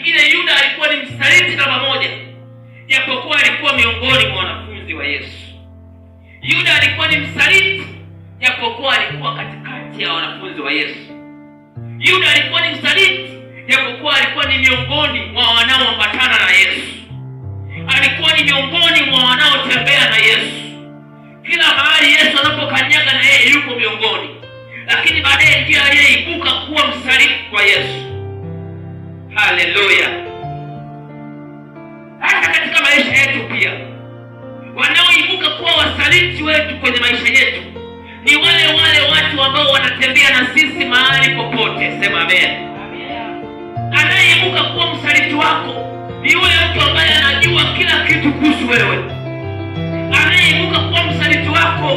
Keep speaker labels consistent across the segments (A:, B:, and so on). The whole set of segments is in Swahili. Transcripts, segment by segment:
A: nyingine Yuda alikuwa ni msaliti namba moja, japokuwa alikuwa miongoni mwa wanafunzi wa Yesu. Yuda alikuwa ni msaliti japokuwa alikuwa katikati ya wanafunzi wa Yesu. Yuda alikuwa ni msaliti japokuwa alikuwa ni miongoni mwa wanaoambatana na Yesu. Alikuwa ni miongoni mwa wanaotembea na Yesu. Kila mahali Yesu anapokanyaga na yeye yuko miongoni. Lakini baadaye ndiye aliyeibuka kuwa msaliti kwa Yesu. Haleluya. Hata katika maisha yetu pia, wanaoibuka kuwa wasaliti wetu kwenye maisha yetu ni wale watu ambao wanatembea na sisi mahali popote. Sema amen. Anayeibuka kuwa msaliti wako ni yule mtu ambaye anajua kila kitu kuhusu wewe. Anayeibuka kuwa msaliti wako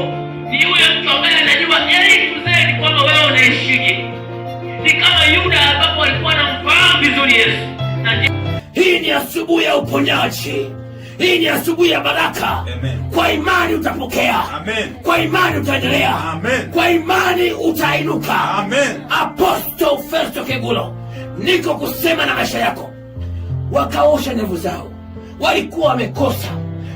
A: ni yule mtu ambaye anajua A-to-Z kwamba wewe unaishije. Ni kama Yuda ambapo alikuwa anamfahamu vizuri Yesu.
B: Hii ni asubuhi ya uponyaji. Hii ni asubuhi ya baraka.
C: Amen.
B: Kwa imani utapokea.
C: Amen.
B: Kwa imani utaendelea.
C: Amen.
B: Kwa imani utainuka.
C: Amen.
B: Apostle Festo Kegulo, niko kusema na maisha yako. Wakaosha ndevu zao, walikuwa wamekosa,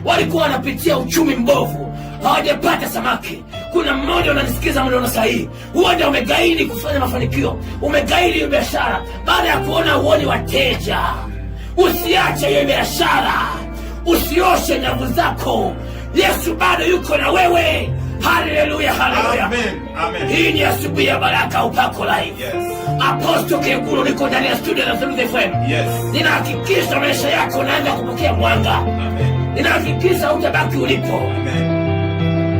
B: walikuwa wanapitia uchumi mbovu, hawajapata samaki. Kuna mmoja unanisikiza mlio sahihi, huenda umegaidi kufanya mafanikio, umegaidi hiyo biashara baada ya kuona uoni wateja. Usiache hiyo biashara, usioshe nyavu zako. Yesu bado yuko na wewe. Haleluya, haleluya.
C: Amen. Amen.
B: Hii ni asubuhi ya baraka, upako live.
C: Yes.
B: Apostle Kegulo niko ndani ya studio za Salute FM.
C: Yes.
B: Ninahakikisha maisha yako naanza kupokea mwanga.
C: Amen.
B: Ninahakikisha hutabaki ulipo.
C: Amen.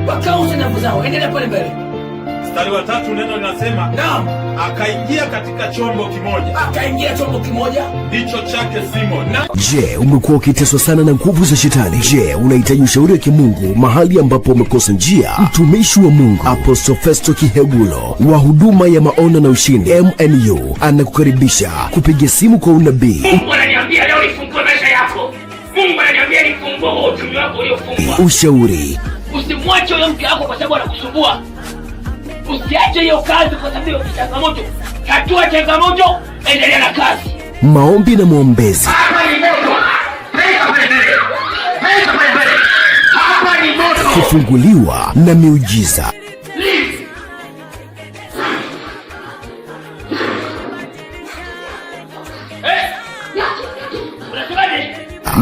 B: Wakaosha nyavu zao, endelea pale mbele.
C: Mstari wa 3 neno linasema,
B: naam,
C: akaingia katika chombo kimoja.
B: Akaingia chombo kimoja
C: ndicho chake Simon.
D: Je, umekuwa ukiteswa sana na nguvu za shetani? Je, unahitaji ushauri wa kimungu mahali ambapo umekosa njia? Mtumishi wa Mungu Apostle Festo Kegulo wa huduma ya maono na ushindi MNU anakukaribisha kupiga simu kwa unabii.
A: Mungu ananiambia leo nifungue maisha yako. Mungu ananiambia nifungue uchumi wako uliofungwa.
D: Ushauri.
A: Usimwache yule mke wako kwa sababu anakusumbua. Usiache hiyo kazi kwa sababu ya changamoto. Tatua changamoto, endelea na kazi.
D: Maombi na muombezi.
A: Hapa ni moto. Hapa ni moto.
D: Kufunguliwa na miujiza.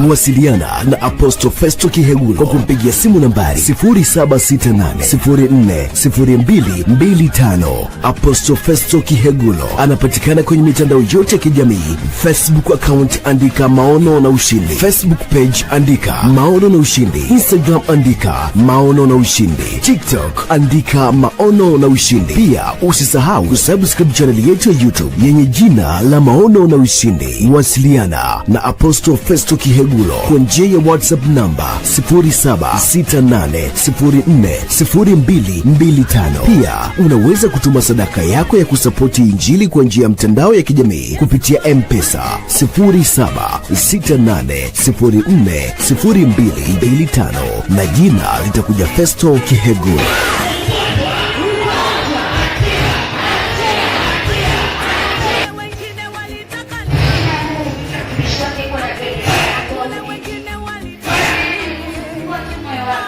D: Wasiliana na Apostle Festo Kegulo kwa kumpigia simu nambari 0768040225. Apostle Festo Kegulo anapatikana kwenye mitandao yote ya kijamii. Facebook account andika Maono na Ushindi, Facebook page andika Maono na Ushindi, Instagram andika Maono na Ushindi, TikTok andika Maono na Ushindi. Pia usisahau kusubscribe channel yetu ya YouTube yenye jina la Maono na Ushindi. Wasiliana na Apostle Festo Kegulo kwa njia ya WhatsApp namba 0768040225. Pia unaweza kutuma sadaka yako ya kusapoti injili kwa njia ya mtandao ya kijamii kupitia M-Pesa 0768040225 na jina litakuja Festo Kegulo.